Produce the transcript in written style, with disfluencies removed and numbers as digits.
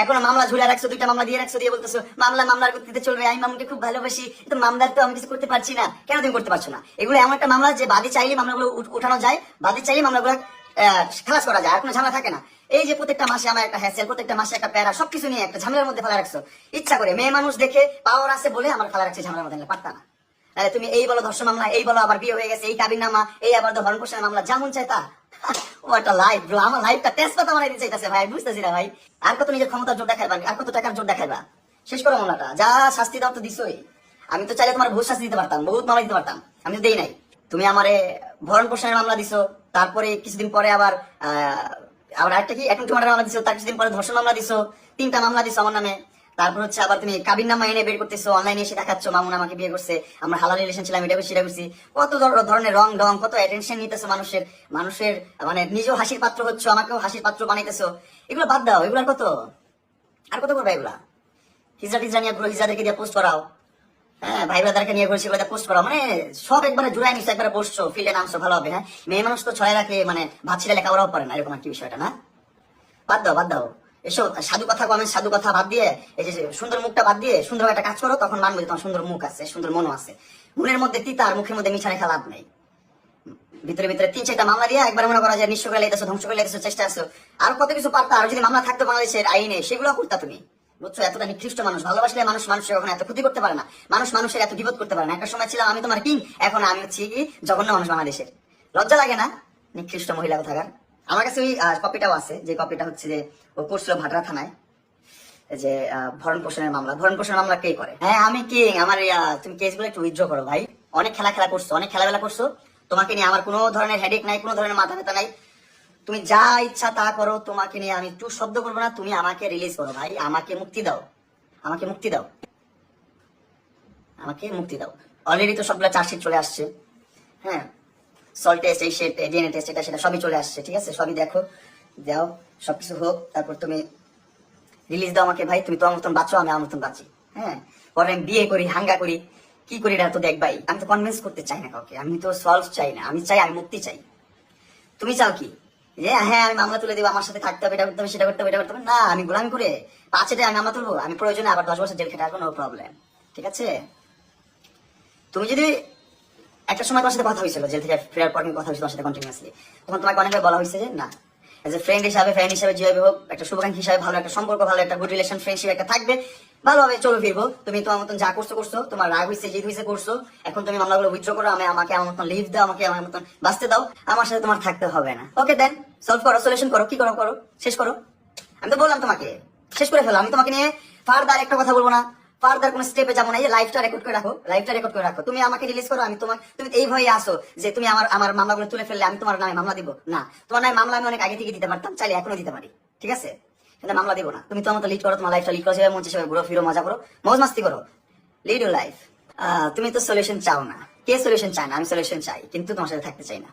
এখনো মামলা ঝুলে রাখছো, 2টা মামলা দিয়ে রাখছো, দিয়ে বলতেছো মামলার গতিতে চলবে, আমি মামুনকে খুব ভালোবাসি, তো মামলার তো আমি কিছু করতে পারছি না। কেন তুমি করতে পারছো না? এগুলো এমন একটা মামলা যে বাদী চাইলে মামলাগুলো উঠানো যায়, বাদী চাইলে মামলাগুলো খালাস করা যায়, আর কোনো ঝামেলা থাকে না। এই যে প্রত্যেকটা মাসে আমার একটা হ্যাসেল, প্রত্যেকটা মাসে একটা প্যারা, সবকিছু নিয়ে একটা ঝামেলার মধ্যে ফেলা রাখছো ইচ্ছা করে। মেয়ে মানুষ দেখে পাওয়ার আছে বলে আমার ফেলা রাখছে ঝামেলার মধ্যে, পারতা না। তুমি এই বলো ধর্ষণ মামলা, এই বলো আবার বিয়ে হয়ে গেছে, এই কাবিন নামা, এই আবার ভরণ পোষণের মামলা, যেমন চাই তা। ও একটা লাইফ ব্রো, আমার লাইফটা তেজপাতা বানাই দিতে চাইতেছে ভাই, বুঝতেছি না ভাই। আর কত নিজের ক্ষমতার জোর দেখাইবা, আর কত টাকার জোর দেখাইবা? শেষ করো মামলাটা, যা শাস্তি দাও তো দিছোই। আমি তো চাইলে তোমার বহুত শাস্তি দিতে পারতাম, বহুত মামলা দিতে পারতাম, আমি তো দেই নাই। তুমি আমারে ভরণ পোষণের মামলা দিছো, তারপরে কিছুদিন পরে আবার আবার একটা কি এখন তোমার মামলা দিছো, তার কিছুদিন পরে ধর্ষণ মামলা দিছো, 3টা মামলা দিছো আমার নামে। তারপর হচ্ছে আবার তুমি কাবিন নামা এনে বের করতেছো, অনলাইনে এসে দেখাচ্ছ মামুন আমাকে বিয়ে করছে, আমরা হালাল রিলেশন ছিলাম, এটা সেটা করছি। কত ধরনের রং ঢং, কত অ্যাটেনশন নিতেছো মানুষের মানে নিজেও হাসির পাত্র হচ্ছে, আমাকেও হাসির পাত্র বানাইতেছো। এগুলো বাদ দাও, এগুলো আর কত করবে এগুলা? হিজড়া টিজড়া নিয়ে ঘুরো, হিজড়াদেরকে দিয়ে পোস্ট করাও, হ্যাঁ ভাই ব্রাদারকে নিয়ে ঘুরছি, সেগুলো পোস্ট করাও, মানে সব একবারে জুড়াই নিচ্ছে, একবারে বসছো ফিল্ডে নামছো, ভালো হবে। হ্যাঁ, মেয়ে মানুষ তো ছড়াই রাখে, মানে ভাত ছিঁড়ে লেখাপড়াও পারে না, এরকম আর কি বিষয়টা না? বাদ দাও এসব সাধু কথা, আমি সাধু কথা বাদ দিয়ে, এই যে সুন্দর মুখটা বাদ দিয়ে সুন্দর একটা কাজ করো, তখন মানবো যে তোমার সুন্দর মুখ আছে, সুন্দর মনও আছে। মনের মধ্যে তিতা আর মুখের মধ্যে মিঠা রেখা লাভ নেই। ভিতরে 3-4টা মামলা দিয়ে একবার মনে করা যায় নিঃস্ব করে লেগেছো, ধ্বংস করে লেগেছো, চেষ্টা আছো। আর কত কিছু পারতা, আর যদি মামলা থাকতো বাংলাদেশের আইনে, সেগুলো করতা তুমি। বুঝছো, এতটা নিকৃষ্ট মানুষ, ভালোবাসলে মানুষের কখনো এত ক্ষতি করতে পারে না, মানুষের এত বিপদ করতে পারে না। একটা সময় ছিলাম আমি তোমার কিং, এখন আমি হচ্ছি কি জঘন্য মানুষ বাংলাদেশের। লজ্জা লাগে না? নিকৃষ্ট মহিলা কোথাকার। আমার কাছে ওই কপিটাও আছে, যে কপিটা হচ্ছে যে ও করছিল ভাটরা থানায়, যে ভরণ পোষণের মামলা কে করে? হ্যাঁ আমি কিং, আমার তুমি কেসগুলো একটু উইথড্র করো ভাই। অনেক খেলা করছো, অনেক খেলাবেলা করছো, তোমাকে নিয়ে আমার কোনো ধরনের হেডেক নাই, কোনো ধরনের মাথা ব্যথা নাই। তুমি যা ইচ্ছা তা করো, তোমাকে নিয়ে আমি একটু শব্দ করবো না। তুমি আমাকে রিলিজ করো ভাই, আমাকে মুক্তি দাও, আমাকে মুক্তি দাও, আমাকে মুক্তি দাও। অলরেডি তো সবগুলো চার্জশিট চলে আসছে, হ্যাঁ, সল টেস্ট, এই সেট, ডিএনএ টেস্ট, এটা সেটা সবই চলে আসছে, ঠিক আছে? সবই দেখো, দাও, সবকিছু হোক, তারপর তুমি রিলিজ দাও আমাকে ভাই। তুমি তোমার মতন বাঁচো, আমি আমার মতন বাঁচি, হ্যাঁ। পরে আমি বিয়ে করি, হাঙ্গা করি, কি করি এটা তো দেখবাই। আমি তো কনভিন্স করতে চাই না কাউকে, আমি তো সলভ চাই না, আমি চাই আমি মুক্তি চাই। তুমি চাও কি? যে হ্যাঁ আমি মামলা তুলে দেবো, আমার সাথে থাকতে হবে, এটা করতে হবে, সেটা করতে হবে, এটা করতে হবে না। আমি গোলামি করে 5 আমি মামলা তুলবো, আমি প্রয়োজনে আবার 10 বছর জেল খেটে আসবো, নো প্রবলেম, ঠিক আছে? তুমি যদি একটা সময় তোমার সাথে কথা হয়েছিল, জেল থেকে ফেরার পর কথা হয়েছিল তোমার সাথে কন্টিনিউয়াসলি, তখন তোমাকে অনেকবার বলা হয়েছে যে না, এজ এ ফ্রেন্ড হিসাবে যেভাবে হোক, একটা শুভাকাঙ্ক্ষী হিসাবে ভালো একটা সম্পর্ক, ভালো একটা গুড রিলেশন, ফ্রেন্ডশিপ একটা থাকবে, ভালোভাবে চলো ফিরবো। তুমি তোমার মতন যা করছো, তোমার রাগ হয়েছে, জিদ হয়েছে করছো, এখন তুমি মামলাগুলো উইথড্র করো, আমাকে আমার মতন লিভ দাও, আমাকে আমার মতন বাঁচতে দাও, আমার সাথে তোমার থাকতে হবে না। ওকে দেন, সলভ করো, সলিউশন করো, কি করো শেষ করো। আমি তো বললাম তোমাকে শেষ করে ফেলো, আমি তোমাকে নিয়ে ফার্দার একটা কথা বলবো না, ফার্দার কোন স্টেপে যাবো না। এই লাইফটা রেকর্ড করে রাখো, তুমি আমাকে রিলিজ করো। আমি তুমি এই ভয়ে আসো যে তুমি আমার মামলাগুলো তুলে ফেললে আমি তোমার নামে মামলা দিব না। তোমার নামে মামলা আমি অনেক আগে থেকে দিতে পারতাম, চাইলে এখনো দিতে পারি, ঠিক আছে? কিন্তু মামলা দিব না। তুমি তো আমার লিড করো, তোমার লাইফটা লিড করো, সেভাবে মন সেভাবে ঘুরো ফিরো, মজা করো, মৌজ মাস্তি করো, লিড ইউর লাইফ। তুমি তো সলিউশন চাও না, কে সলিউশন চায় না? আমি সলিউশন চাই, কিন্তু তোমার সাথে থাকতে চাই না।